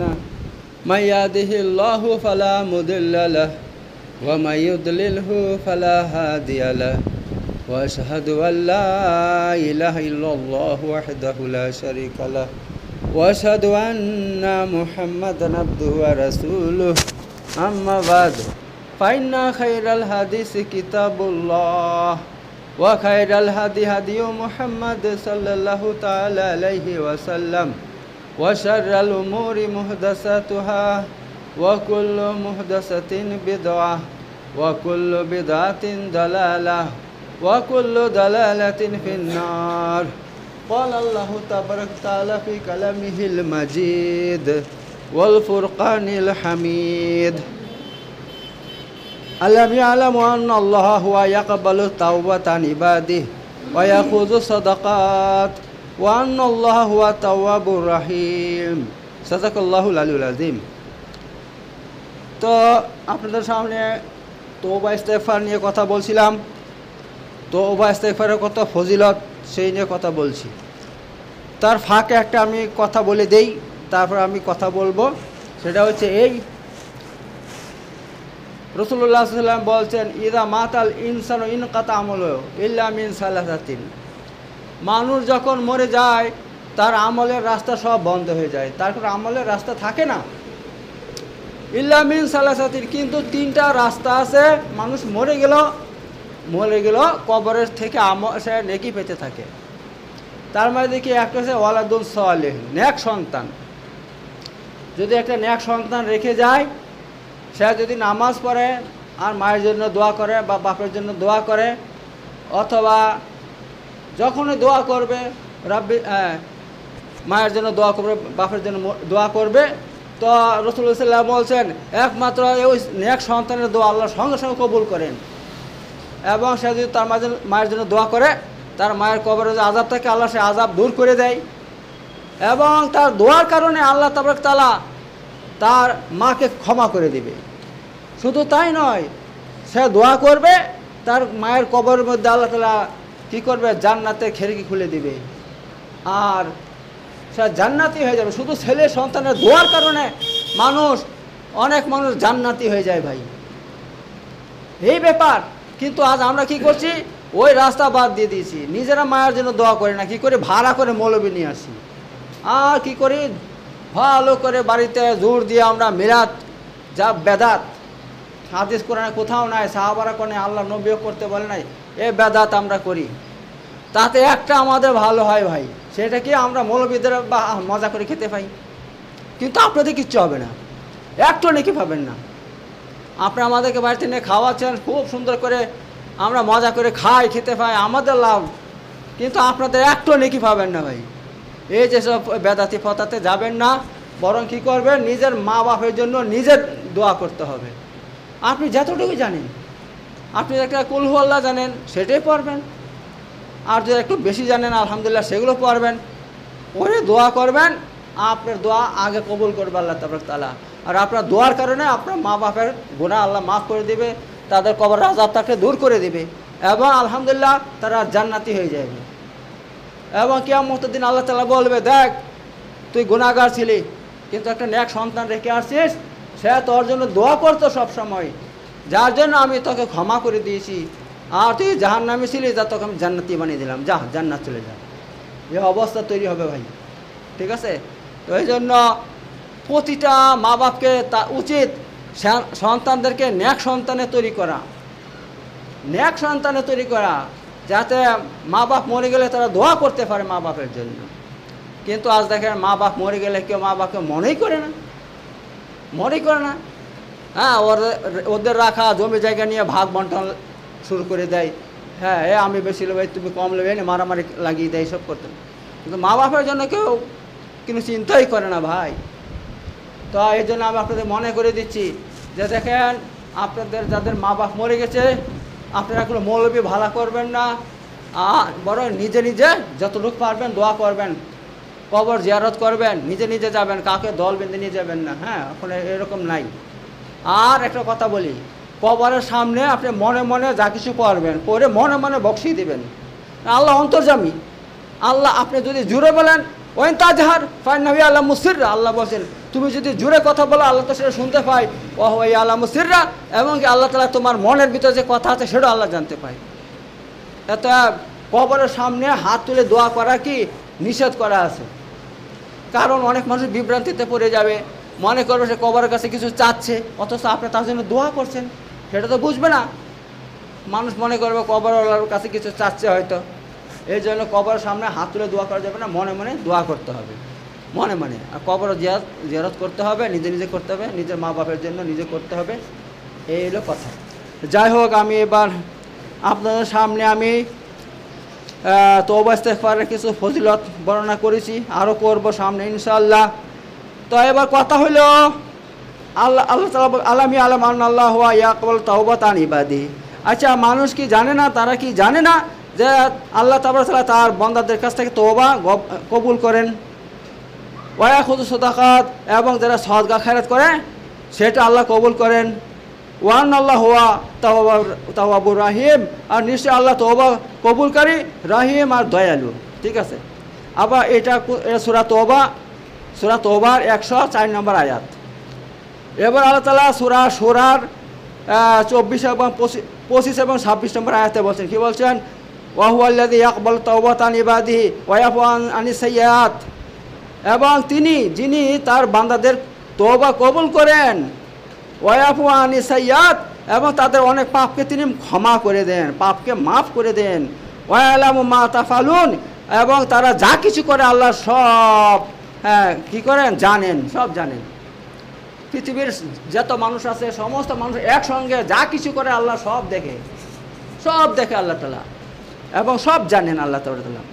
أعمالنا من يهده الله فلا مضل له ومن يضلله فلا هادي له وأشهد أن لا إله إلا الله وحده لا شريك له وأشهد أن محمدا عبده ورسوله أما بعد فإن خير الحديث كتاب الله وخير الهدي هدي محمد صلى الله تعالى عليه وسلم وشر الأمور محدثاتها وكل محدثة بدعة وكل بدعة ضلالة وكل ضلالة في النار. قال الله تبارك وتعالى في كلامه المجيد والفرقان الحميد ألم يعلموا أن الله هو يقبل التوبة عن عباده ويأخذ الصدقات وأن الله هو التواب الرحيم. صدق الله العلي العظيم. তো আপনাদের সামনে তওবা ইস্তেগফার নিয়ে কথা বলছিলাম। তওবা ইস্তেগফারের কত ফজিলত সেই নিয়ে কথা বলছি। তার ফাঁকে একটা আমি কথা বলে দেই, তারপর আমি কথা বলবো। সেটা হচ্ছে এই, রাসূলুল্লাহ সাল্লাল্লাহু আলাইহি ওয়াসাল্লাম বলছেন, ইযা মাতাল ইনসানু ইনকাতা আমালুহু ইল্লা মিন সালাসাতিন। মানুষ যখন মরে যায় তার আমলের রাস্তা সব বন্ধ হয়ে যায়, তারপর আমলের রাস্তা থাকে না। ইল্লা মিন সালাসাতিন, কিন্তু তিনটা রাস্তা আছে। মানুষ মরে গেল কবরের থেকে সে নেকি পেতে থাকে। তার মধ্যে দেখি একটা হচ্ছে ওয়ালাদুন সালেহ, নেক সন্তান। যদি একটা নেক সন্তান রেখে যায়, সে যদি নামাজ পড়ে আর মায়ের জন্য দোয়া করে বা বাপের জন্য দোয়া করে, অথবা যখনই দোয়া করবে রাব্বি মায়ের জন্য দোয়া করবে, বাপের জন্য দোয়া করবে, তো রাসূলুল্লাহ সাল্লাল্লাহু আলাইহি ওয়াসাল্লাম বলছেন একমাত্র ওই নেক সন্তানের দোয়া আল্লাহ সঙ্গে সঙ্গে কবুল করেন। এবং সে যদি তার মায়ের জন্য দোয়া করে, তার মায়ের কবরের যে আযাব থাকে আল্লাহ সে আযাব দূর করে দেয়। এবং তার দোয়ার কারণে আল্লাহ তাবারক তাআলা তার মাকে ক্ষমা করে দিবে। শুধু তাই নয়, সে দোয়া করবে, তার মায়ের কবরের মধ্যে আল্লাহ তাআলা কী করবে, জান্নাতে খিড়কি খুলে দিবে, আর সে জান্নাতি হয়ে যাবে। শুধু ছেলে সন্তানের দোয়ার কারণে অনেক মানুষ জান্নাতি হয়ে যায় ভাই, এই ব্যাপার। কিন্তু আজ আমরা কি করছি, ওই রাস্তা বাদ দিয়ে দিয়েছি। নিজেরা মায়ের জন্য দোয়া করি না, কি করে ভাড়া করে মৌলবি নিয়ে আসি, আর কি করি ভালো করে বাড়িতে জোর দিয়ে আমরা মিলাদ, যা বেদাত, হাদিস কোরআনে কোথাও নাই, সাহাবারা করে আল্লাহ নবীও করতে বলে নাই, এ বেদাত আমরা করি। তাতে একটা আমাদের ভালো হয় ভাই, সেটা কি আমরা মৌলবীদের বা মজা করে খেতে পাই, কিন্তু আপনাদের কিচ্ছু হবে না, একটু নাকি পাবেন না। আপনি আমাদেরকে বাড়িতে নিয়ে খাওয়াচ্ছেন, খুব সুন্দর করে আমরা মজা করে খাই, খেতে পাই, আমাদের লাভ, কিন্তু আপনাদের একটু নাকি পাবেন না ভাই। এই যেসব বেদাতি ফতাতে যাবেন না, বরং কী করবেন, নিজের মা বাপের জন্য নিজের দোয়া করতে হবে। আপনি যতটুকু জানেন, আপনি একটা কুল হু আল্লাহ জানেন সেটাই পড়বেন, আর যদি একটু বেশি জানেন আলহামদুলিল্লাহ সেগুলো পড়বেন, পড়ে দোয়া করবেন। আপনার দোয়া আগে কবুল করবে আল্লাহ তাবারক তাআলা, আর আপনার দোয়ার কারণে আপনার মা বাপের গুনাহ আল্লাহ মাফ করে দিবে, তাদের কবরের আযাব তাকে দূর করে দিবে, এবং আলহামদুলিল্লাহ তারা জান্নাতি হয়ে যাবে। এবং কিয়ামতের দিন আল্লাহ তাআলা বলবে, দেখ তুই গুনাহগার ছিলি, কিন্তু একটা নেক সন্তান রেখে আসছিস, সে তোর জন্য দোয়া করতো সবসময়, যার জন্য আমি তোকে ক্ষমা করে দিয়েছি। আর তুই জাহান্নামী ছিলি, যা তোকে আমি জান্নাতি বানিয়ে দিলাম, যা জান্নাত চলে যা। এই অবস্থা তৈরি হবে ভাই, ঠিক আছে? তো এই জন্য প্রতিটা মা বাপকে তা উচিত সন্তানদেরকে নেক সন্তানে তৈরি করা, যাতে মা বাপ মরে গেলে তারা দোয়া করতে পারে মা বাপের জন্য। কিন্তু আজ দেখেন মা বাপ মরে গেলে কেউ মা বাপকে মনেই করে না। হ্যাঁ, ওদের রাখা জমি জায়গা নিয়ে ভাগ বন্টন শুরু করে দেয়। হ্যাঁ, আমি বেশি নেবো, তুমি কম নেবে, মারামারি লাগিয়ে দেয়, সব করতে। কিন্তু মা বাপের জন্য কেউ কিন্তু চিন্তাই করে না ভাই। তো এই জন্য আমি আপনাদের মনে করে দিচ্ছি যে দেখেন, আপনাদের যাদের মা বাপ মরে গেছে, আপনারা কোনো মৌলবি ভালো করবেন না, বরং নিজে যতটুকু পারবেন দোয়া করবেন, কবর জিয়ারত করবেন, নিজে যাবেন, কাকে দল বেঁধে নিয়ে যাবেন না। হ্যাঁ, এখন এরকম নাই। আর একটা কথা বলি, কবরের সামনে আপনি মনে মনে যা কিছু পড়বেন, পড়ে মনে মনে বকশিয়ে দেবেন। আল্লাহ অন্তর্যামী, আল্লাহ আপনি যদি জুড়ে বলেন ওয়াইন তাজহার ফাইন্নাহু আলা মুসির, আল্লাহ বলছেন তুমি যদি জোরে কথা বলো আল্লাহ তো সেটা শুনতে পাই, ওহ আলামু সিররা, এবং কি আল্লাহ তাআলা তোমার মনের ভিতরে যে কথা আছে সেটাও আল্লাহ জানতে পায়। এত কবরের সামনে হাত তুলে দোয়া করা কি নিষেধ করা আছে। কারণ অনেক মানুষ বিভ্রান্তিতে পড়ে যাবে, মনে করবে সে কবরের কাছে কিছু চাচ্ছে, অথচ আপনি তার জন্য দোয়া করছেন, সেটা তো বুঝবে না। মানুষ মনে করবে কবরওয়ালার কাছে কিছু চাচ্ছে হয়তো, এই জন্য কবরের সামনে হাত তুলে দোয়া করা যাবে না, মনে মনে দোয়া করতে হবে, মনে মনে। আর কবর জিয়ারত করতে হবে, নিজে নিজে করতে হবে, নিজের মা বাপের জন্য নিজে করতে হবে, এই হলো কথা। যাই হোক, আমি এবার আপনাদের সামনে আমি তওবা ইস্তেগফারের কিছু ফজিলত বর্ণনা করেছি, আরও করব সামনে ইনশাআল্লাহ। তো এবার কথা হলো আল্লাহ তাআলা আলামি আলাম আল্লাহু ইয়াকবাল তাওবাতান ইবাদি। আচ্ছা, মানুষ কি জানে না, তারা কি জানে না যে আল্লাহ তাআলা তার বান্দাদের কাছ থেকে তওবা কবুল করেন? ওয়ায়াখুযু সাদাকাত, এবং যারা সদকা খয়রাত করে সেটা আল্লাহ কবুল করেন। ওয়ান আল্লাহ হুয়া তাওয়াবুর রাহিম, আর নিশ্চয় আল্লাহ তওবা কবুলকারী, রাহিম আর দয়ালু। ঠিক আছে। আবার এটা সূরা তওবার 104 নম্বর আয়াত। এবার আল্লাহ তাআলা সূরা শূরার 24 এবং 25 এবং 26 নম্বর আয়াতে বলছেন, কি বলছেন? ওয়া হুয়াল্লাযী ইয়াকবালু তাওবাতান ইবাদিহি ওয়া ইয়াফু আনিস সাইয়্যাত, এবং যিনি তার বান্দাদের তওবা কবুল করেন, ওয়া ইয়াফু আনিস সাইয়্যাত, এবং তাদের অনেক পাপকে তিনি ক্ষমা করে দেন, পাপকে মাফ করে দেন। ওয়া ইয়ালামু মা তাফআলুন, এবং তারা যা কিছু করে আল্লাহ সব কি করেন জানেন, সব জানেন। পৃথিবীর যত মানুষ আছে সমস্ত মানুষ একসঙ্গে যা কিছু করে আল্লাহ সব দেখে আল্লাহ তাআলা, এবং সব জানেন আল্লাহ তাআলা।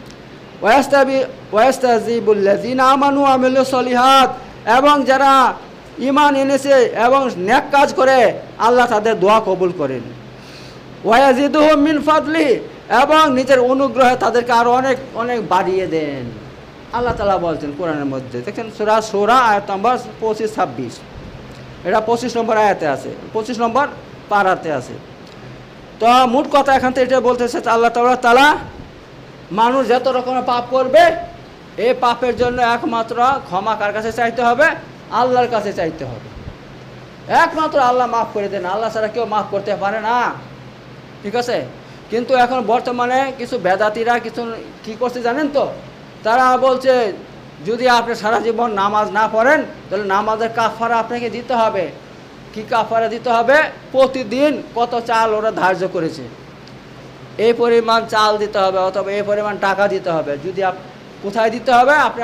ওয়াস্তাজিবুল্লাযিনা আমানু ওয়া আমিলুস সলিহাত, এবং যারা ঈমান এনেছে এবং নেক কাজ করে আল্লাহ তাদের দোয়া কবুল করেন। ওয়ায়াজিদুহুম মিন ফাদলি, এবং নিজের অনুগ্রহে তাদেরকে আরো অনেক অনেক বাড়িয়ে দেন। আল্লাহ তাআলা বলছেন কোরআনের মধ্যে, দেখেন সূরা শূরা আয়াত নম্বর 25-26, এটা 25 নম্বর আয়াতে আছে, 25 নম্বর পারাতে আছে। তো মোট কথা এখান থেকে এটা বলতেছে আল্লাহ তাআলা মানুষ যত রকমের পাপ করবে, এই পাপের জন্য একমাত্র ক্ষমা কার কাছে চাইতে হবে? আল্লাহর কাছে চাইতে হবে। একমাত্র আল্লাহ মাফ করে দেন, আল্লাহ ছাড়া কেউ মাফ করতে পারে না। ঠিক আছে। কিন্তু এখন বর্তমানে কিছু বেদাতিরা কিছু কি করছে জানেন তো? তারা বলছে যদি আপনি সারা জীবন নামাজ না পড়েন তাহলে নামাজের কাফারা আপনাকে দিতে হবে। কি কাফারা দিতে হবে? প্রতিদিন কত চাল ওরা ধার্য করেছে, এই পরিমাণ চাল দিতে হবে, অথবা এই পরিমাণ টাকা দিতে হবে। যদি কোথায় দিতে হবে? আপনি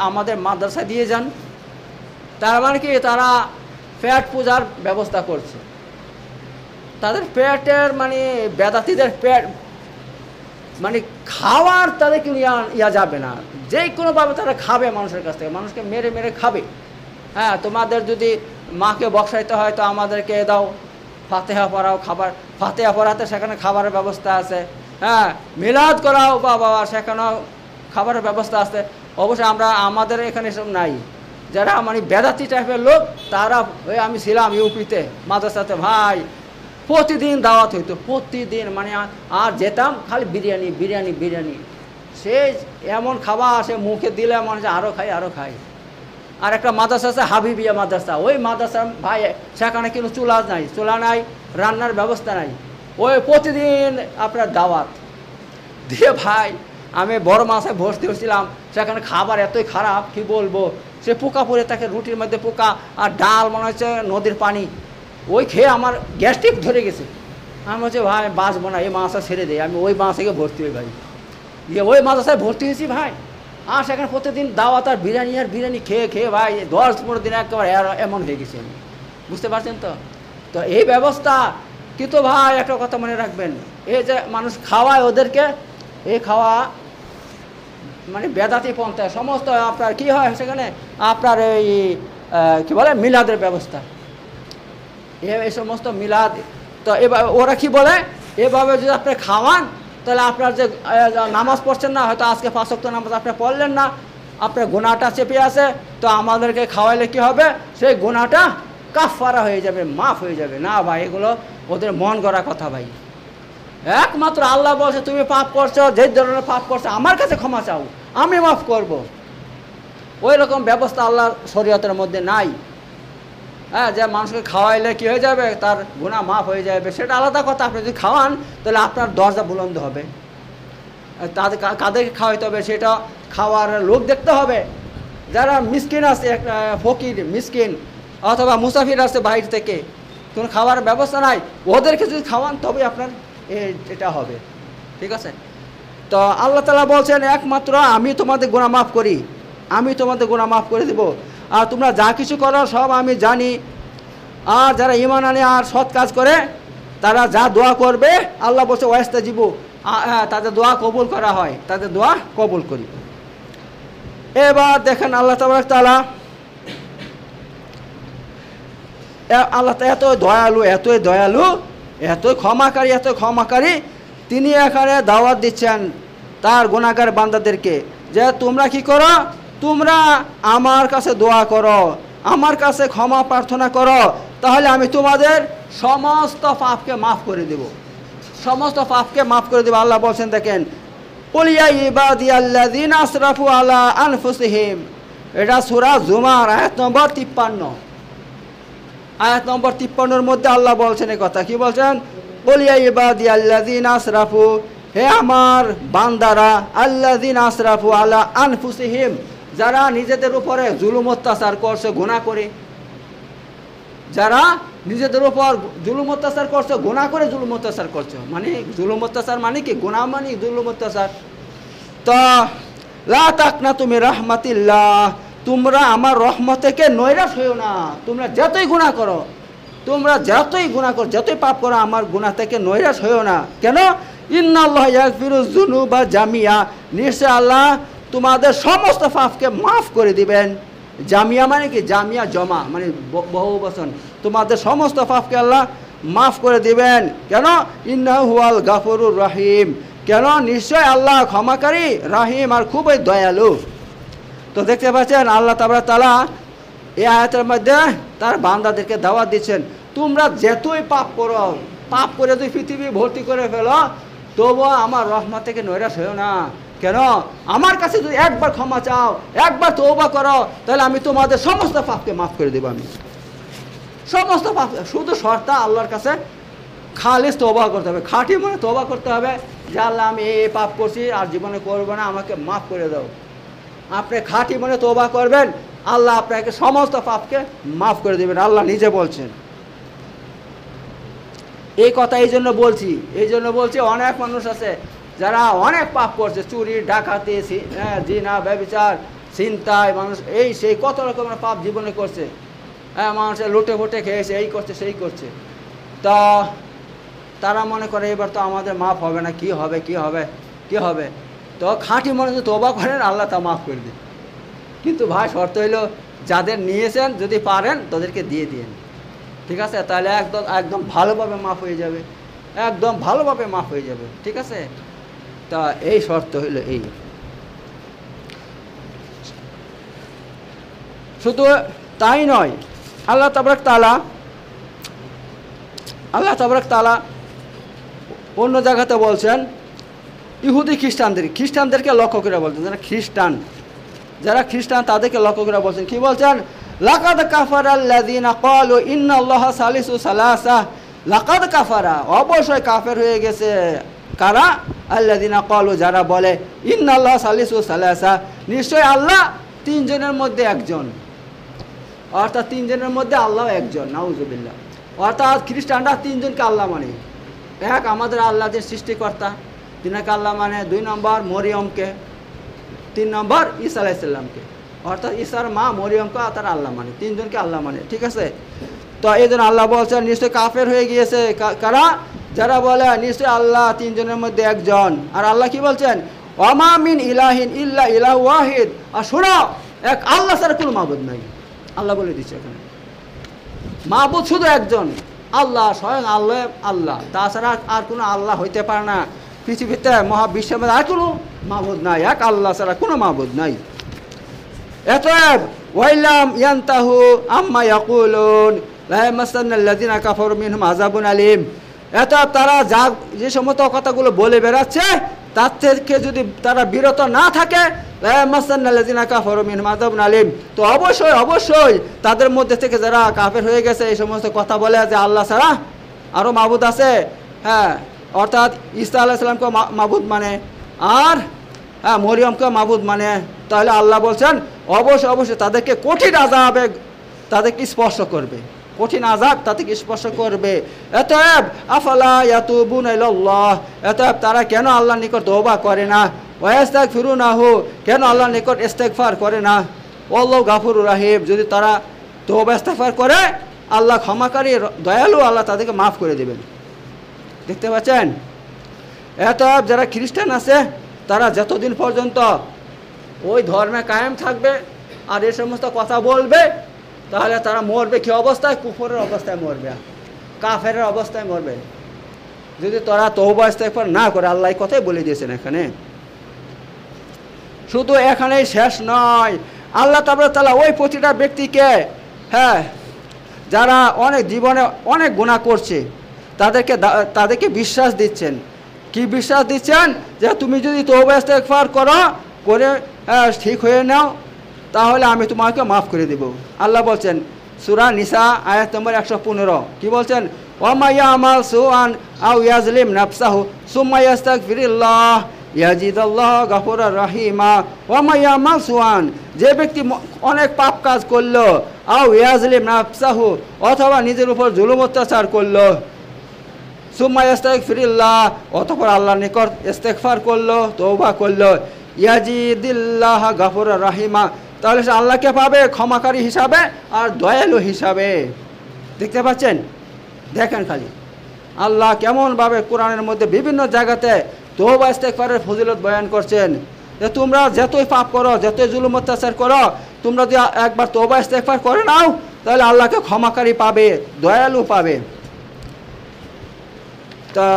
আমাদের মাদ্রাসায় দিয়ে যান। তার মানে কি, তারা পেট পূজার ব্যবস্থা করছে। তাদের পেটের মানে বেদাতিদের পেট মানে খাওয়ার তাদেরকে ইয়া যাবে না, যে কোনোভাবে তারা খাবে মানুষের কাছ থেকে, মানুষকে মেরে মেরে খাবে। হ্যাঁ, তোমাদের যদি মাকে বক্সাইতে হয় তো আমাদেরকে দাও, ফাতেহা পড়াও, খাবার ফাতেহা পড়াতে সেখানে খাবারের ব্যবস্থা আছে। হ্যাঁ, মিলাদ করাও বাবা, সেখানেও খাবারের ব্যবস্থা আছে। অবশ্যই আমাদের এখানে এসব নাই। যারা মানে বেদাতি টাইপের লোক, তারা আমি ছিলাম ইউপিতে মাদ্রাসাতে ভাই, প্রতিদিন দাওয়াত হইতো, প্রতিদিন মানে আর যেতাম খালি বিরিয়ানি বিরিয়ানি বিরিয়ানি। সে এমন খাবার সে মুখে দিলে মনে হচ্ছে আরও খাই। আর একটা মাদ্রাসা আছে হাবিবিয়া মাদ্রাসা, ওই মাদ্রাসা ভাই সেখানে কিন্তু চুলা নাই, রান্নার ব্যবস্থা নাই। ওই প্রতিদিন আপনার দাওয়াত দিয়ে ভাই, আমি বড় মাসে ভর্তি হয়েছিলাম, সেখানে খাবার এতই খারাপ কি বলবো। সে পোকা পড়ে থাকে, রুটির মধ্যে পোকা, আর ডাল মনে হচ্ছে নদীর পানি। ওই খেয়ে আমার গ্যাস্ট্রিক ধরে গেছে। আমি বলছি ভাই বাঁচবো না, এই মাছটা ছেড়ে দেয়। আমি ওই মাছ থেকে ভর্তি হই ভাই, দিয়ে ওই মাদ্রাসায় ভর্তি হয়েছি ভাই। আর সেখানে প্রতিদিন দাওয়াত আর বিরিয়ানি খেয়ে ভাই 10-15 দিন একেবারে এমন হয়ে গেছি আমি। বুঝতে পারছেন তো? তো এই ব্যবস্থা কিন্তু ভাই একটা কথা মনে রাখবেন, এই যে মানুষ খাওয়ায় ওদেরকে, এই খাওয়া মানে বেদাতি পন্থায় সমস্ত আপনার কি হয় সেখানে আপনার এই কি বলে মিলাদের ব্যবস্থা, এই সমস্ত মিলাদ। তো এবার ওরা কি বলে, এভাবে যদি আপনি খাওয়ান তাহলে আপনার যে নামাজ পড়ছেন না, হয়তো আজকে 5 ওয়াক্ত নামাজ আপনি পড়লেন না, আপনার গুনাহটা চেপে আছে, তো আমাদেরকে খাওয়াইলে কি হবে, সেই গুনাহটা কাফারা হয়ে যাবে, মাফ হয়ে যাবে। না ভাই, এগুলো ওদের মন গড়া কথা ভাই। একমাত্র আল্লাহ বলছে তুমি পাপ করছো, যে ধরনের পাপ করছো আমার কাছে ক্ষমা চাও, আমি মাফ করব। ওই রকম ব্যবস্থা আল্লাহর শরীয়তের মধ্যে নাই। হ্যাঁ, যে মানুষকে খাওয়াইলে কী হয়ে যাবে, তার গুনাহ মাফ হয়ে যাবে, সেটা আলাদা কথা। আপনি যদি খাওয়ান তাহলে আপনার দরজা বুলন্দ হবে। তাদের কাদেরকে খাওয়াইতে হবে সেটা খাওয়ার লোক দেখতে হবে। যারা মিসকিন আছে, একটা ফকির মিসকিন অথবা মুসাফির আছে বাইরে থেকে, কোনো খাওয়ার ব্যবস্থা নাই, ওদেরকে যদি খাওয়ান তবে আপনার এটা হবে। ঠিক আছে? তো আল্লাহ তাআলা বলছেন একমাত্র আমি তোমাদের গুনাহ মাফ করি, আমি তোমাদের গুনাহ মাফ করে দেব, আর তোমরা যা কিছু করো সব আমি জানি। আর যারা ঈমান আনে আর সৎ কাজ করে তারা যা দোয়া করবে আল্লাহ বলছে ওয়াস্তাজিবু, তাদের দোয়া কবুল করা হয়, তাদের দোয়া কবুল করি। এবার দেখেন আল্লাহ তাআলা এত দয়ালু, এতই দয়ালু, এতই ক্ষমাকারী, তিনি এখানে দাওয়াত দিচ্ছেন তার গুনাহগার বান্দাদেরকে যে তোমরা কি করো, তোমরা আমার কাছে দোয়া করো, আমার কাছে ক্ষমা প্রার্থনা করো, তাহলে আমি তোমাদের সমস্ত পাপকে মাফ করে দেব, সমস্ত পাপকে মাফ করে দেব। আল্লাহ বলছেন দেখেন, কুল ইয়া ইবাদিয়াল্লাযিনা আসরাফু আলা আনফুসিহিম, এটা সূরা জুমার আয়াত নম্বর 53। আয়াত নম্বর 53-এর মধ্যে আল্লাহ বলছেন এই কথা। কি বলছেন? কুল ইয়া ইবাদিয়াল্লাযিনা আসরাফু, হে আমার বান্দারা, আল্লাযিনা আসরাফু আলা আনফুসিহিম, যারা নিজেদের উপরে জুলুম অত্যাচার করছে, গুনাহ করে, যারা নিজেদের উপর জুলুম অত্যাচার করছে, গুনাহ করে জুলুম অত্যাচার করছে, মানে জুলুম অত্যাচার মানে কি, গুনাহ মানে জুলুম অত্যাচার। তো লা তাকনাতু মির রাহমাতিল্লাহ, তোমরা আমার রহমত থেকে নৈরাশ হইও না। তোমরা যতই গুনাহ করো, যতই পাপ করো, আমার গুনাহ থেকে নৈরাশ হইও না। কেন? ইন্নাল্লাহা ইয়াগফিরুয যুনুবা জামিয়া, নিশ্চয় আল্লাহ তোমাদের সমস্ত পাপকে মাফ করে দিবেন। জামিয়া মানে কি, জামিয়া জমা মানে বহু বচন, তোমাদের সমস্ত পাপকে আল্লাহ মাফ করে দিবেন। কেন? ইন্নাহু হুয়াল গাফুরুর রহিম, কেন? নিশ্চয় আল্লাহ ক্ষমাকারী, রাহিম, আর খুবই দয়ালু। তো দেখতে পাচ্ছেন আল্লাহ তাআলা এই আয়াতের মধ্যে তার বান্দাদেরকে দাওয়াত দিচ্ছেন, তোমরা যতই পাপ করো, পাপ করে যদি পৃথিবী ভর্তি করে ফেলো, তবুও আমার রহমত থেকে নৈরাশ হয়েও না। কেন? আমার কাছে যদি একবার ক্ষমা চাও, একবার তওবা করো, তাহলে আমি তোমাদের সমস্ত পাপকে মাফ করে দেবো। আমি সমস্ত পাপ, শুধু শর্ত আল্লাহর কাছে খালিস তওবা করতে হবে, খাঁটি মনে তওবা করতে হবে যে আল্লাহ আমি এই পাপ করছি, আর জীবনে করবো না, আমাকে মাফ করে দাও। আপনি খাঁটি মনে তওবা করবেন, আল্লাহ আপনাকে সমস্ত পাপকে মাফ করে দেবেন। আল্লাহ নিজে বলছেন এই কথা। এই জন্য বলছি অনেক মানুষ আছে যারা অনেক পাপ করছে, চুরি, ডাকাতি, জিনা, ব্যভিচার, ছিনতাই, মানুষ এই সেই কত রকমের পাপ জীবনে করছে। মানুষের লুটে ফুটে খেয়েছে, এই করছে সেই করছে। তা তারা মনে করে এবার তো আমাদের মাফ হবে না, কি হবে। তো খাঁটি মনে যদি তওবা করেন আল্লাহ তা মাফ করে দিন। কিন্তু ভাই শর্ত হইলো যাদের নিয়েছেন যদি পারেন তাদেরকে দিয়ে দিন। ঠিক আছে? তাহলে একদম ভালোভাবে মাফ হয়ে যাবে, একদম ভালোভাবে মাফ হয়ে যাবে। ঠিক আছে? তা এই শর্ত হইল এই। শুধু তাই নয়, আল্লাহ তাবারক তাআলা অন্য জায়গাতে বলছেন ইহুদি খ্রিস্টানদেরকে লক্ষ্য করে বলছেন, যারা খ্রিস্টান তাদেরকে লক্ষ্য করে বলছেন। কি বলছেন? লাকাদ কাফারাল্লাযীনা ক্বালু ইন্নাল্লাহা সালিসু সালাসা, লাকাদ কাফারা, অবশ্যই কাফের হয়ে গেছে কারা? আল্লাযীনা ক্বালু, যারা বলে ইন্নাল্লাহা সালিসু সালাসা, নিশ্চয় আল্লাহ তিনজনের মধ্যে একজন, অর্থাৎ তিনজনের মধ্যে আল্লাহ একজন। নাউজুবিল্লাহ। অর্থাৎ খ্রিস্টানরা তিনজনকে আল্লাহ মানে, এক আমাদের আল্লাহ যে সৃষ্টিকর্তা তিনাকে আল্লাহ মানে, 2 নম্বর মরিয়মকে, 3 নম্বর ঈসা আলাইহিস সালামকে, অর্থাৎ ঈসার মা মরিয়মকে তারা আল্লাহ মানে, তিনজনকে আল্লাহ মানে। ঠিক আছে? তো এই জন্য আল্লাহ বলছেন নিশ্চয় কাফের হয়ে গিয়েছে কারা? যারা বলে নিশ্চয় আল্লাহ তিনজনের মধ্যে একজন। আর আল্লাহ কি বলছেন? ওয়ামা মিন ইলাহিন ইল্লা ইলাহু ওয়াহিদ, আর শোনো এক আল্লাহ ছাড়া কোনো মাবুদ নাই। আল্লাহ বলে দিচ্ছে এখানে মাবুদ শুধু একজন, আল্লাহ, স্বয়ং আল্লাহ, তাছাড়া আর কোনো আল্লাহ হইতে পারে না। পৃথিবীতে মহাবিশ্বের মধ্যে আর কোনো মাবুদ নাই, এক আল্লাহ ছাড়া কোনো মাবুদ নাই। এতএব ওয়াইলাম ইয়ান্তাহু আম্মা ইয়াকুলুন লা ইয়ামাসান্নাল্লাযিনা কাফারু মিনহুম আযাবুন আলীম, এতএব তারা যে সমস্ত কথাগুলো বলে বেড়াচ্ছে তার থেকে যদি তারা বিরত না থাকে লা ইয়ামাসান্নাল্লাযিনা কাফারু মিনহুম আযাবুন আলীম। তো অবশ্যই অবশ্যই তাদের মধ্যে থেকে যারা কাফের হয়ে গেছে, এই সমস্ত কথা বলে যে আল্লাহ ছাড়া আরও মাবুদ আছে, হ্যাঁ, অর্থাৎ ঈসা আলাইহিস সালামকে মাবুদ মানে, আর হ্যাঁ মরিয়মকে মাবুদ মানে, তাহলে আল্লাহ বলছেন অবশ্যই অবশ্যই তাদেরকে কঠিন আযাবে তাদেরকে স্পর্শ করবে, কঠিন আযাব তাদেরকে স্পর্শ করবে। অতএব আফালা ইয়াতুবুনা ইলাল্লাহ, অতএব তারা কেন আল্লাহর নিকট তওবা করে না, ওয়াস্তাগফিরুনাহু, কেন আল্লাহর নিকট ইস্তেগফার করে না, আল্লাহু গাফুরুর রাহিম, যদি তারা তওবা ইস্তেগফার করে আল্লাহ ক্ষমাকারী দয়ালু, আল্লাহ তাদেরকে মাফ করে দেবেন। দেখতে পাচ্ছেন? অতএব যারা খ্রিস্টান আছে তারা যতদিন পর্যন্ত ওই ধর্মে কায়েম থাকবে আর এই সমস্ত কথা বলবে, তাহলে তারা মরবে কী অবস্থায়? কুফরের অবস্থায় মরবে, কাফেরের অবস্থায় মরবে, যদি তারা তওবা ইস্তেগফার না করে। আল্লাহ কথাই বলে দিয়েছেন এখানে। শুধু এখানেই শেষ নয়, আল্লাহ তাআলা ওই প্রতিটা ব্যক্তিকে, হ্যাঁ, যারা অনেক জীবনে অনেক গুনাহ করছে তাদেরকে বিশ্বাস দিচ্ছেন। কি বিশ্বাস দিচ্ছেন? যে তুমি যদি তওবা ইস্তেগফার করে ঠিক হয়ে নাও, তাহলে আমি তোমাকে মাফ করে দেব। আল্লাহ বলছেন সূরা নিসা আয়াত নম্বর 115, কি বলছেন? ওয়া ইয়ামাল সুআন আও ইয়াজলিম নাফসাহু সুম্মা ইয়াস্তাগফিরুল্লাহ ইয়াজিদাল্লাহু গাফুরার রাহিমা। ওয়া ইয়ামাল সুআন, যে ব্যক্তি অনেক পাপ কাজ করলো, আও ইয়াজলিম নাফসাহু, অথবা নিজের উপর জুলুম অত্যাচার করলো, সুম্মা ইয়াস্তাগফিরুল্লাহ, অতঃপর আল্লাহর নিকট ইস্তেগফার করলো, তওবা করলো, ইয়াজিদিল্লাহ গাফুরার রাহিমা, তাহলে সে আল্লাহকে পাবে ক্ষমাকারী হিসাবে আর দয়ালু হিসাবে। দেখতে পাচ্ছেন? দেখেন খালি আল্লাহ কেমনভাবে কোরআনের মধ্যে বিভিন্ন জায়গাতে তওবা ইস্তেগফারের ফজিলত বয়ান করছেন, যে তোমরা যতই পাপ করো, যতই জুলুম অত্যাচার করো, তোমরা যদি একবার তওবা ইস্তেগফার করে নাও, তাহলে আল্লাহকে ক্ষমাকারী পাবে, দয়ালু পাবে। তা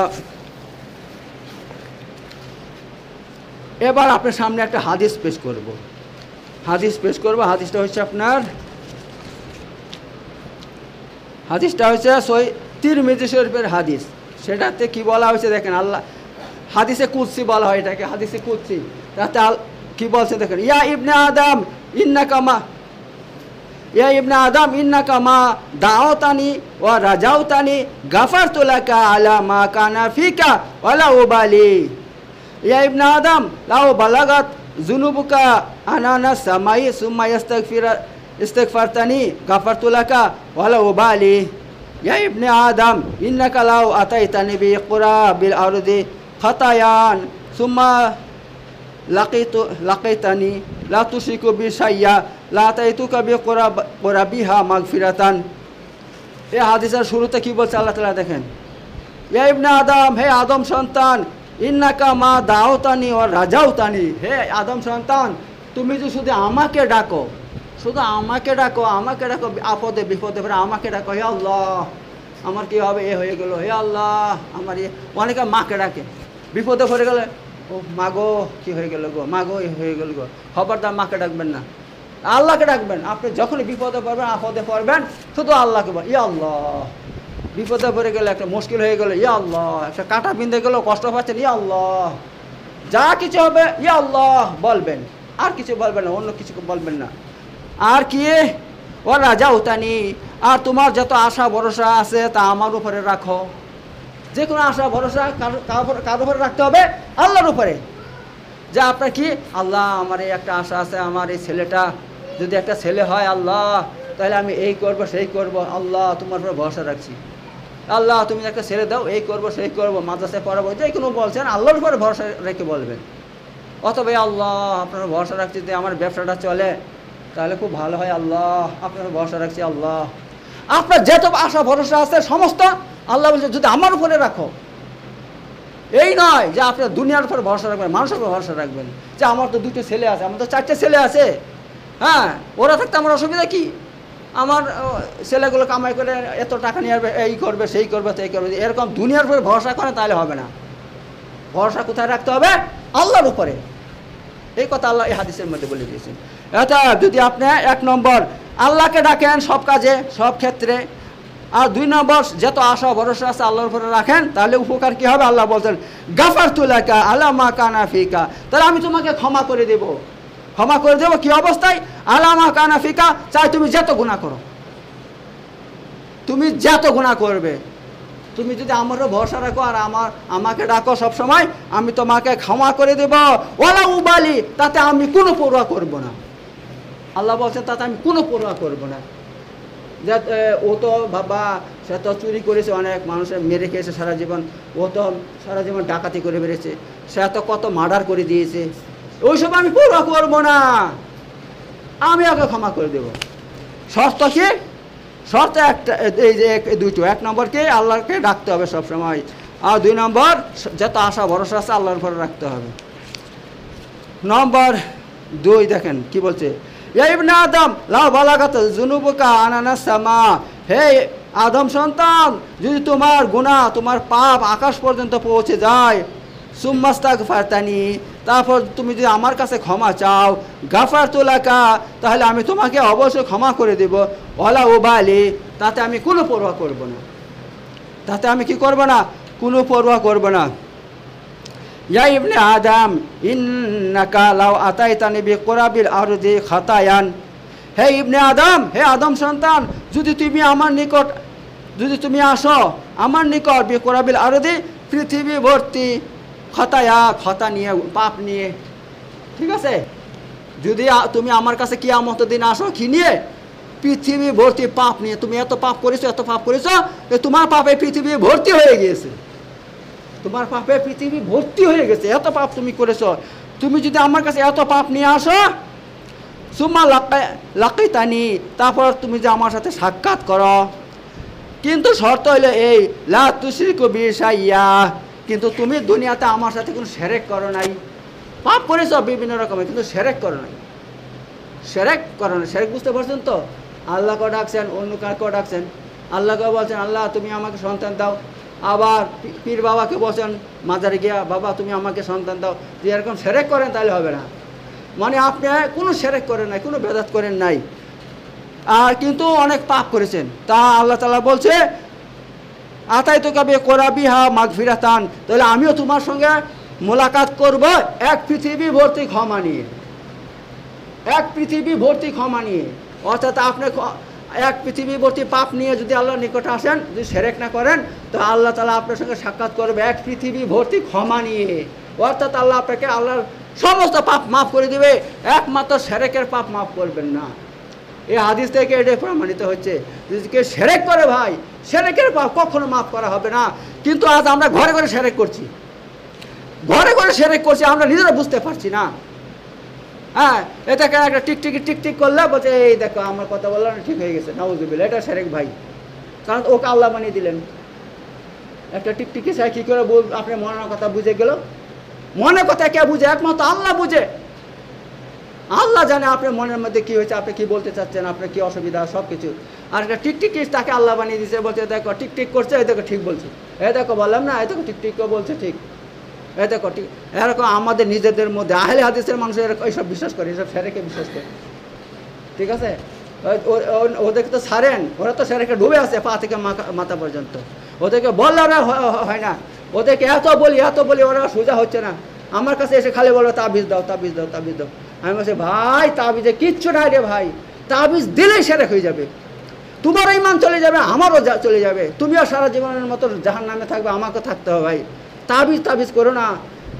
এবার আপনার সামনে একটা হাদিস পেশ করব। হাদিসটা হচ্ছে আপনার, হাদিসটা হচ্ছে তিরমিজি শরীফের হাদিস। সেটাতে কি বলা হয়েছে দেখেন, আল্লাহ হাদিসে কুদসি বলা হয় এটাকে, হাদিসে কুদসি। তাতে কি বলছে দেখেন, ইয়া ইবনে আদম ইন্নাকা মা দাওতানি ওয়া রাজাউতানি গাফারতু লাকা আলা মা কানা ফিকা ওয়ালা উবালি। ইয়া ইবনে আদম লাউ বালাগাত যুনুবুকা আনানা সামাই সুম্মা ইস্তেগফারতানি গাফারতু লাকা ওয়ালা উবালি। ইয়া ইবনে আদম ইন্নাকা লাউ আতাইতানি বিকুরাবিল আরদি খাতায়ান সুম্মা লাকাইতানি লা তুশরিকু বি শাইয়া লা আতাইতুকা বিকুরাবিহা মাগফিরাতান। এই হাদিসের শুরুতে কি বলছে আল্লাহ তাআলা দেখেন, ইয়া ইবনে আদম, হে আদম সন্তান, ইন্নাকা মা দাওতানি ওয়া রাজাউতানি, হে আদম সন্তান, তুমি যে শুধু আমাকে ডাকো, আমাকে ডাকো আপদে বিপদে পড়ে আমাকে ডাকো, হে আল্লাহ আমার কি হবে, এ হয়ে গেল, হে আল্লাহ আমার অনেকে মাকে ডাকে, বিপদে পড়ে গেলে ও মাগো কি হয়ে গেল গো, মাগো এ হয়ে গেল গো, খবরদার মাকে ডাকবেন না, আল্লাহকে ডাকবেন। আপনি যখনই বিপদে পড়বেন, আপদে পড়বেন, শুধু আল্লাহকে বল, ইয়া আল্লাহ। বিপদে পড়ে গেলে, একটা মুশকিল হয়ে গেলো, ইয়া আল্লাহ। একটা কাঁটা বিঁধে গেলো, কষ্ট পাচ্ছেন, ইয়া আল্লাহ। যা কিছু হবে ইয়া আল্লাহ বলবেন, আর কিছু বলবেন না, অন্য কিছু বলবেন না। আর কি, ও রাজাউতানি, আর তোমার যত আশা ভরসা আছে তা আমার উপরে রাখো। যে কোনো আশা ভরসা কার উপরে রাখতে হবে? আল্লাহর উপরে। যে আপনার কি, আল্লাহ আমার এই একটা আশা আছে, আমার এই ছেলেটা যদি একটা ছেলে হয় আল্লাহ, তাহলে আমি এই করব সেই করব, আল্লাহ তোমার উপরে ভরসা রাখছি, আল্লাহ তুমি একটা ছেলে দাও, এই করব সেই করব, মাদ্রাসায় পড়াবো, যে কোনো বলছেন আল্লাহর উপরে ভরসা রেখে বলবেন। অথবা আল্লাহ আপনার ভরসা রাখছি যে আমার ব্যবসাটা চলে, তাহলে খুব ভালো হয়, আল্লাহ আপনার ভরসা রাখছি, আল্লাহ। আপনার যত আশা ভরসা আছে সমস্ত আল্লাহ বলছে যদি আমার উপরে রাখো। এই নয় যে আপনার দুনিয়ার উপর ভরসা রাখবেন, মানুষের উপর ভরসা রাখবেন, যে আমার তো দুটো ছেলে আছে, আমার তো 4টে ছেলে আছে, হ্যাঁ, ওরা থাকতে আমার অসুবিধা কি, আমার ছেলেগুলো কামাই করে এত টাকা নিয়ে আসবে, এই করবে সেই করবে সেই করবে, এরকম দুনিয়ার উপরে ভরসা করে তাহলে হবে না। ভরসা কোথায় রাখতে হবে? আল্লাহর উপরে। এই কথা আল্লাহ এই হাদিসের মধ্যে বলে দিয়েছেন। এটা যদি আপনি 1 নম্বর আল্লাহকে ডাকেন সব কাজে সব ক্ষেত্রে, আর 2 নম্বর যত আশা ভরসা আছে আল্লাহর উপরে রাখেন, তাহলে উপকার কি হবে? আল্লাহ বলছেন গাফারতু লাকা আলা মা কানা ফিকা, তাহলে আমি তোমাকে ক্ষমা করে দেব ক্ষমা করে দেবো কি অবস্থায়? আলামা কানাফিকা, চাই তুমি যত গুনাহ করো, তুমি যত গুনাহ করবে, তুমি যদি আমারও ভরসা রাখো আর আমাকে ডাকো সব সময়, আমি তোমাকে ক্ষমা করে দেব। ওয়ালা উবালি, তাতে আমি কোনো পরোয়া করব না। আল্লাহ বলছেন তাতে আমি কোনো পরোয়া করব না। যে ও তো বাবা, সে তো চুরি করেছে, অনেক মানুষের মেরে খেয়েছে সারা জীবন, ও তো সারা জীবন ডাকাতি করে বেড়েছে, সে তো কত মার্ডার করে দিয়েছে, ওইসব আমি পরোয়া করব না, আমি ওকে ক্ষমা করে দেব। শর্ত কি? শর্ত একটা, এই যে দুটো, এক নম্বরকে আল্লাহকে ডাকতে হবে সবসময়, আর 2 নম্বর যত আশা ভরসা আছে আল্লাহর উপরে রাখতে হবে। নম্বর 2 দেখেন কি বলছে, ইয়া ইবনে আদম লাউ বালাগাত যুনুবুকা আনানাস সামা, হে আদম সন্তান, যদি তোমার গুনাহ, তোমার পাপ আকাশ পর্যন্ত পৌঁছে যায়, সুম্মাস্তাগফারতানি, তারপর তুমি যদি আমার কাছে ক্ষমা চাও, গাফারতু লাকা, তাহলে আমি তোমাকে অবশ্যই ক্ষমা করে দেব। ওয়ালা উবালি, তাতে আমি কোনো পরোয়া করব না, তাতে আমি কি করব না? কোনো পরোয়া করব না। ইয়া ইবনে আদম ইন্নাকা লাউ আতাইতানি বিকুরাবিল আরদি খাতায়ান, হে ইবনে আদম, হে আদম সন্তান, যদি তুমি আমার নিকট, যদি তুমি আসো আমার নিকট, বিকুরাবিল আরদি, পৃথিবী ভর্তি খতায়া, খতা নিয়ে, পাপ নিয়ে, ঠিক আছে? যদি তুমি আমার কাছে কিয়ামতের দিন আসো কি নিয়ে? পৃথিবী ভর্তি পাপ নিয়ে। তুমি এত পাপ করেছো, এত পাপ করেছো, তোমার পাপে পৃথিবী ভর্তি হয়ে গিয়েছে, তোমার পাপে পৃথিবী ভর্তি হয়ে গেছে, এত পাপ তুমি করেছো। তুমি যদি আমার কাছে এত পাপ নিয়ে আসো, সুম্মা লাকিতানি, তারপর তুমি যে আমার সাথে সাক্ষাৎ করো, কিন্তু শর্ত হইলো এই, লা তুশরিকু বি শাইয়া, কিন্তু তুমি দুনিয়াতে আমার সাথে কোনো শিরক করো নাই। পাপ করেছো বিভিন্ন রকমের, কিন্তু শিরক করো নাই, শিরক করো না। শিরক বুঝতে পারছেন তো? আল্লাহকে ডাকছেন, অন্য কারকে ডাকছেন, আল্লাহকে বলছেন আল্লাহ তুমি আমাকে সন্তান দাও, আবার পীর বাবাকে বলছেন মাজারে গিয়া, বাবা তুমি আমাকে সন্তান দাও। যদি এরকম শিরক করেন তাহলে হবে না, মানে আপনি কোনো শিরক করেন নাই, কোনো বেদাত করেন নাই, আর কিন্তু অনেক পাপ করেছেন। তা আল্লাহ তাআলা বলছে আতাইতুকা বিকুরাবিহা মাগফিরাতান, তাহলে আমিও তোমার সঙ্গে মোলাকাত করব এক পৃথিবী ভর্তি ক্ষমা নিয়ে, এক পৃথিবী ভর্তি ক্ষমা নিয়ে। অর্থাৎ আপনি এক পৃথিবী ভর্তি পাপ নিয়ে যদি আল্লাহর নিকটে আসেন, যদি শিরক না করেন, তো আল্লাহ তাআলা আপনার সঙ্গে সাক্ষাৎ করবে এক পৃথিবী ভর্তি ক্ষমা নিয়ে। অর্থাৎ আল্লাহ আপনাকে আল্লাহর সমস্ত পাপ মাফ করে দেবে, একমাত্র শিরকের পাপ মাফ করবেন না। এই হাদিস থেকে এটাই প্রমাণিত হচ্ছে, যদি কেউ শিরক করে ভাই, শিরকের পাপ কখনো মাফ করা হবে না। কিন্তু আজ আমরা ঘরে ঘরে শিরক করছি, ঘরে ঘরে শিরক করছি, আমরা নিজেরা বুঝতে পারছি না। হ্যাঁ, এটাকে একটা টিকটিক করলে বলছে এই দেখো আমার কথা বললাম ঠিক হয়ে গেছে, নাউজুবিল্লাহ, এটা শিরক ভাই, কারণ ওকে আল্লাহ বানিয়ে দিলেন। একটা টিকটিকি চাই কী করে আপনি মনের কথা বুঝে গেল? মনের কথা কে বুঝে? একমাত্র আল্লাহ বুঝে। আল্লাহ জানে আপনার মনের মধ্যে কী হয়েছে, আপনি কী বলতে চাচ্ছেন, আপনার কী অসুবিধা, সব কিছু। আর একটা টিকটিকি তাকে আল্লাহ বানিয়ে দিয়েছে, বলছে দেখো টিকটিক করছে, এই দেখো ঠিক বলছে, এই দেখো বললাম না, এই দেখো টিকটিক বলছে ঠিক, এই দেখো ঠিক। এরকম আমাদের নিজেদের মধ্যে আহলে হাদিসের মানুষ এইসব বিশ্বাস করে, এইসব শিরকে বিশ্বাস করে, ঠিক আছে? ওদেরকে তো ছাড়েন, ওরা তো শিরকে ডুবে আছে পা থেকে মাথা পর্যন্ত, ওদেরকে বললে ওরা হয় না, ওদেরকে এত বলি ওরা সোজা হচ্ছে না। আমার কাছে এসে খালি বলো তাবিজ দাও, তাবিজ দাও, তাবিজ দাও। আমি বলছি ভাই তাবিজে কিচ্ছু নাই রে ভাই, তাবিজ দিলেই শিরক হয়ে যাবে, তোমারও ঈমান চলে যাবে, আমারও চলে যাবে, তুমিও সারা জীবনের মতো জাহান্নামে থাকবে, আমাকেও থাকতে হবে ভাই। তাবিজ করো না,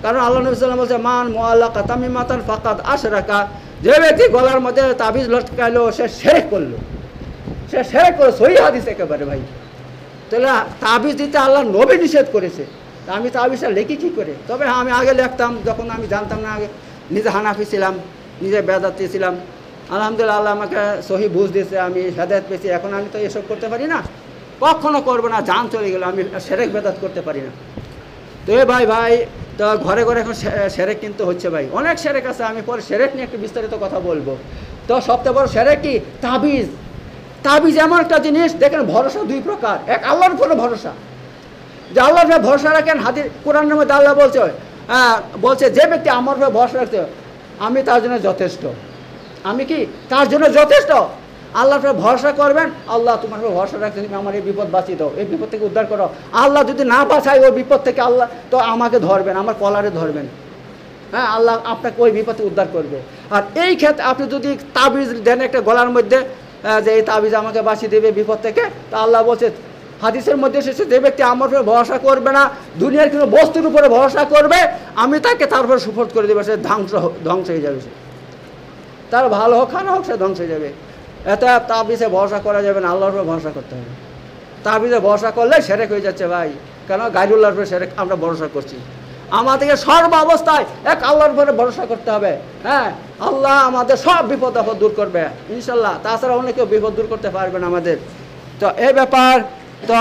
কারণ আল্লাহ নবী সাল্লাল্লাহু আলাইহি ওয়াসাল্লাম বলছে মান মুআল্লাকা তামিমাতান ফাকাদ আশরাকা, যে ব্যক্তি গলার মধ্যে তাবিজ লটকাইলো সে শিরক করলো, সে শিরক করলো, সহিহ হাদিস একেবারে ভাই। তাহলে তাবিজ দিতে আল্লাহ নবী নিষেধ করেছে, তা আমি তাবিজটা লিখি কী করে? তবে হ্যাঁ, আমি আগে লিখতাম, যখন আমি জানতাম না, আগে নিজে হানাফি ছিলাম, নিজে বেদাতি ছিলাম। আলহামদুলিল্লাহ আল্লাহ আমাকে সহি বুঝ দিয়েছে, আমি হেদায়েত পেয়েছি। এখন আমি তো এসব করতে পারি না, কখনো করবো না, জান চলে গেল, আমি শিরক বেদাত করতে পারি না। তো ভাই তো ঘরে ঘরে এখন শিরক কিন্তু হচ্ছে ভাই, অনেক শিরক আছে। আমি পরে শিরক নিয়ে একটু বিস্তারিত কথা বলবো। তো সবচেয়ে বড় শিরক কি? তাবিজ। তাবিজ এমন একটা জিনিস, দেখেন ভরসা 2 প্রকার। এক আল্লাহর উপরে ভরসা, যে আল্লাহর উপরে ভরসা রাখেন। হাদিস কোরআনের মধ্যে আল্লাহ বলছে যে ব্যক্তি আমার উপরে ভরসা রাখছে আমি তার জন্য যথেষ্ট। আমি কি তার জন্য যথেষ্ট? আল্লাহর উপরে ভরসা করবেন, আল্লাহ তোমার উপরে ভরসা রাখছে, তুমি আমার এই বিপদ বাঁচিয়ে দাও, এই বিপদ থেকে উদ্ধার করো। আল্লাহ যদি না বাঁচায় ওই বিপদ থেকে, আল্লাহ তো আমাকে ধরবেন, আমার কলারে ধরবেন। হ্যাঁ, আল্লাহ আপনাকে ওই বিপদে উদ্ধার করবে। আর এই ক্ষেত্রে আপনি যদি তাবিজ দেন একটা গলার মধ্যে, যে এই তাবিজ আমাকে বাঁচিয়ে দেবে বিপদ থেকে, তা আল্লাহ বলছে হাদিসের মধ্যে এসেছে, যে ব্যক্তি আমার উপরে ভরসা করবে না, দুনিয়ার কোনো বস্তুর উপরে ভরসা করবে, আমি তাকে তার উপরে সুফোর্দ করে দেবে, সে ধ্বংস হয়ে যাবে। সে তার ভালো হোক খারাপ হোক, সে ধ্বংস হয়ে যাবে। এত তাবিজে ভরসা করা যাবে না, আল্লাহর উপরে ভরসা করতে হবে। তাবিজে ভরসা করলে সেরেক হয়ে যাচ্ছে ভাই, কেন গায়রুল্লাহর উপরে সেরেক আমরা ভরসা করছি। আমাদেরকে সর্ব অবস্থায় এক আল্লাহর উপরে ভরসা করতে হবে। হ্যাঁ, আল্লাহ আমাদের সব বিপদ আপদ দূর করবে ইনশাল্লাহ, তাছাড়া অন্য কেউ বিপদ দূর করতে পারবে না আমাদের। তো এই ব্যাপার, তো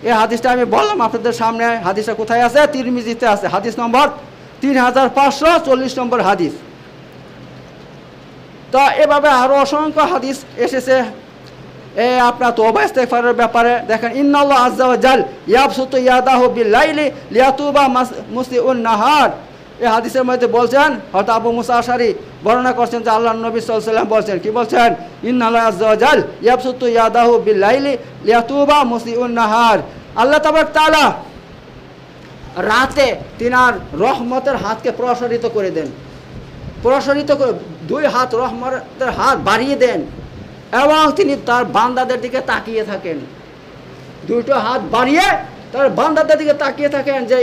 এই হাদিসটা আমি বললাম আপনাদের সামনে। হাদিসটা কোথায় আছে? তিরমিজিতে আছে, হাদিস নম্বর 3540 নম্বর হাদিস। তো এভাবে আরও অসংখ্য হাদিস এসেছে আপনার তওবা ইস্তেগফারের ব্যাপারে। দেখেন, ইন্নাল্লাহ আযজা ওয়া জাল ইয়াবসুতু ইয়াদাহু বিল-লাইলি লিয়াতুবা মুসিউন নাহার। এই হাদিসের মধ্যে বলছেন, হযরত আবু মুসা আশআরী বর্ণনা করছেন যে আল্লাহর নবী সাল্লাল্লাহু আলাইহি ওয়াসাল্লাম বলছেন, কি বলছেন? ইন্নাল্লাহ আযজা ওয়া জাল ইয়াবসুতু ইয়াদাহু বিল-লাইলি লিয়াতুবা মুসিউন নাহার। আল্লাহ তাবারক তাআলা রাতে তিনার রহমতের হাতকে প্রসারিত করে দেন, প্রসারিত করে দুই হাত রহমতের হাত বাড়িয়ে দেন, এবং তিনি তার বান্দাদের দিকে তাকিয়ে থাকেন, দুটো হাত বাড়িয়ে তার বান্দাদের দিকে তাকিয়ে থাকেন যে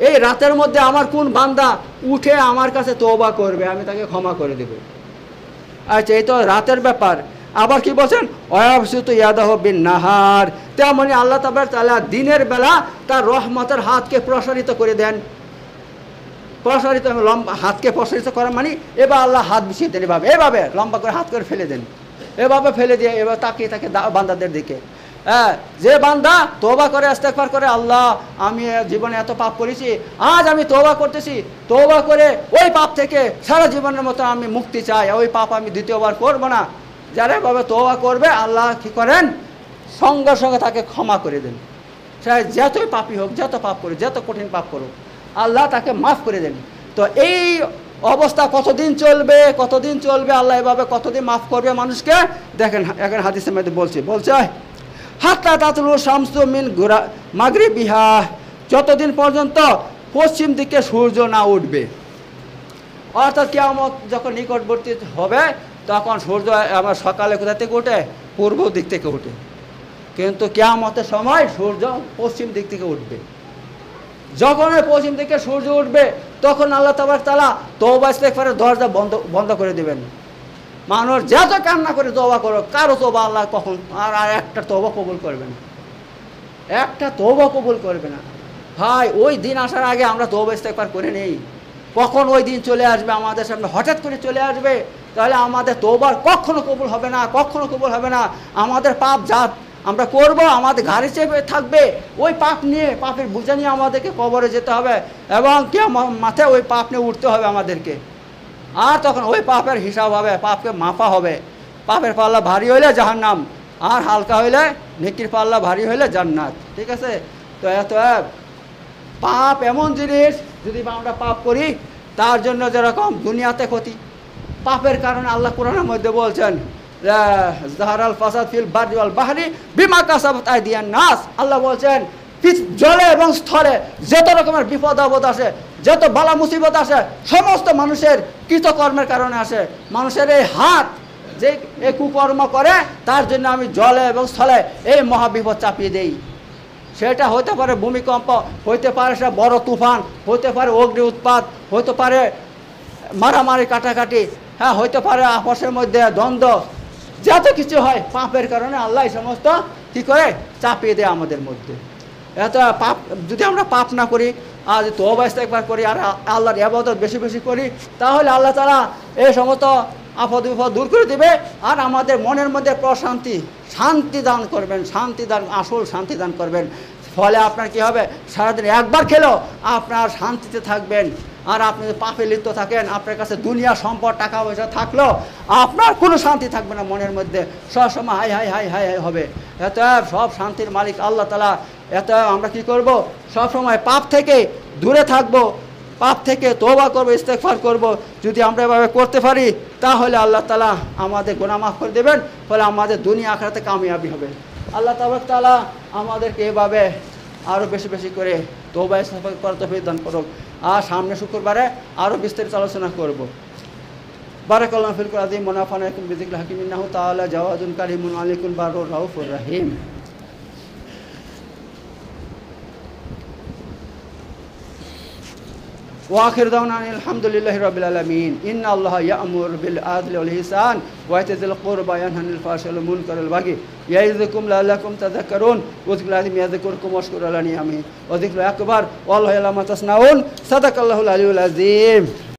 এই রাতের মধ্যে আমার কোন বান্দা উঠে আমার কাছে তওবা করবে, আমি তাকে ক্ষমা করে দেব। আচ্ছা, এই তো রাতের ব্যাপার। আবার কি বলছেন? ওয়াবসুতু ইয়াদাহু বিন-নাহার। তেমনি আল্লাহ তাআলা দিনের বেলা তার রহমতের হাতকে প্রসারিত করে দেন। প্রসারিত লম্বা হাতকে প্রসারিত করা মানে এবার আল্লাহ হাত বিছিয়ে দেন, এভাবে লম্বা করে হাত করে ফেলে দেন, এভাবে ফেলে দিয়ে এবার তাকিয়ে থাকে বান্দাদের দিকে। হ্যাঁ, যে বান্দা তওবা করে ইস্তেগফার করে, আল্লাহ আমি জীবনে এত পাপ করেছি, আজ আমি তওবা করতেছি, তওবা করে ওই পাপ থেকে সারা জীবনের মতো আমি মুক্তি চাই, ওই পাপ আমি দ্বিতীয়বার করব না, যারা এভাবে তওবা করবে আল্লাহ কী করেন? সঙ্গে সঙ্গে তাকে ক্ষমা করে দেন। সে যতই পাপী হোক, যত পাপ করুক, যত কঠিন পাপ করুক, আল্লাহ তাকে মাফ করে দেন। তো এই অবস্থা কতদিন চলবে, কতদিন চলবে? আল্লাহ এভাবে কতদিন মাফ করবে মানুষকে? দেখেন, এখন হাদিসের মধ্যে বলছে হাত্তা তাতলু শামসু মিন মাগরিবিহা, যতদিন পর্যন্ত পশ্চিম দিকে সূর্য না উঠবে। অর্থাৎ কিয়ামত যখন নিকটবর্তী হবে, তখন সূর্য আমার সকালে কোথা থেকে ওঠে? পূর্ব দিক থেকে ওঠে, কিন্তু কিয়ামতের সময় সূর্য পশ্চিম দিক থেকে উঠবে। যখন পশ্চিম দিকে সূর্য উঠবে, তখন আল্লাহ তাবারক তাআলা তওবা ইস্তেগফারের দরজা বন্ধ করে দেবেন। মানুষ যত কান্না করে তওবা করো, কারো তওবা আল্লাহ কখন আর একটা তওবা কবুল করবে না, একটা তওবা কবুল করবে না। ভাই, ওই দিন আসার আগে আমরা তওবা ইস্তেগফার করে নেই। কখন ওই দিন চলে আসবে আমাদের সামনে, হঠাৎ করে চলে আসবে, তাহলে আমাদের তওবার কখনো কবুল হবে না, কখনো কবুল হবে না। আমাদের পাপ জাত আমরা করব, আমাদের ঘাড়ে চেপে থাকবে, ওই পাপ নিয়ে, পাপের বোঝা নিয়ে আমাদেরকে কবরে যেতে হবে, এবং কেউ মাথায় ওই পাপ নিয়ে উঠতে হবে আমাদেরকে। আর তখন ওই পাপের হিসাব হবে, পাপকে মাপা হবে। পাপের পাল্লা ভারী হইলে জাহান্নাম, আর হালকা হইলে নেকির পাল্লা ভারী হইলে জান্নাত। ঠিক আছে? তো এত পাপ এমন জিনিস, যদি আমরা পাপ করি তার জন্য যেরকম দুনিয়াতে ক্ষতি, পাপের কারণে আল্লাহ কোরআনের মধ্যে বলছেন যাহারাল ফাসাদ ফিল বাররি ওয়াল বাহরি বিমা কাসাবাত আইদিয়ান নাস। আল্লাহ বলছেন জলে এবং স্থলে যত রকমের বিপদ আপদ আসে, যত বালা মুসিবত আসে, সমস্ত মানুষের কৃতকর্মের কারণে আসে। মানুষের এই হাত যে এই কুকর্ম করে, তার জন্য আমি জলে এবং স্থলে এই মহাবিপদ চাপিয়ে দেই। সেটা হতে পারে ভূমিকম্প, হইতে পারে সে বড় তুফান, হইতে পারে অগ্নি উৎপাত, হইতে পারে মারামারি কাটাকাটি, হ্যাঁ, হইতে পারে আপসের মধ্যে দ্বন্দ্ব, যত কিছু হয় পাপের কারণে আল্লাহ এই সমস্ত কী করে চাপিয়ে দেয় আমাদের মধ্যে। এত পাপ যদি আমরা পাপ না করি, আর তওবা ইস্তেগফার করি, আর আল্লাহর ইবাদত বেশি বেশি করি, তাহলে আল্লাহ তাআলা এই সমস্ত আপদ বিপদ দূর করে দেবে, আর আমাদের মনের মধ্যে প্রশান্তি, শান্তি দান করবেন, শান্তি দান, আসল শান্তি দান করবেন। ফলে আপনার কি হবে? সারাদিন একবার খেলেও আপনার শান্তিতে থাকবেন। আর আপনি যদি পাপে লিপ্ত থাকেন, আপনার কাছে দুনিয়া সম্পদ টাকা পয়সা থাকলেও আপনার কোনো শান্তি থাকবে না মনের মধ্যে, সবসময় high high high high high হবে। এত সব শান্তির মালিক আল্লাহ তাআলা। এত আমরা কি করব? সবসময় পাপ থেকে দূরে থাকব, পাপ থেকে তওবা করব, ইস্তেগফার করব। যদি আমরা এভাবে করতে পারি, তাহলে আল্লাহ তাআলা আমাদের গুনাহ মাফ করে দেবেন, ফলে আমাদের দুনিয়া আখিরাতে কামিয়াবি হবে। আল্লাহ তাবারক তাআলা আমাদেরকে এভাবে আরও বেশি বেশি করে তওবা ইস্তেগফার করার তৌফিক দান করুক। আর সামনে শুক্রবারে আরও বিস্তারিত আলোচনা করব। বারাকাল্লাহু ফিল আযীম ওয়া নাফা'নাকুম বিযিকরিল হাকীম ইন্নাহু তাআলা জাওয়াদুন কারীমুন আলিকুন বারুর রাউফুর রহিম। وآخر دعوانا الحمد لله رب العالمين إن الله يأمر بالعدل والإحسان وإيتاء ذي القربى وينهى عن الفحشاء والمنكر والبغي يعظكم لعلكم تذكرون واذكروا الله يذكركم واشكروا على نعمه وذكر أكبر والله يعلم ما تصنعون صدق الله العلي العظيم.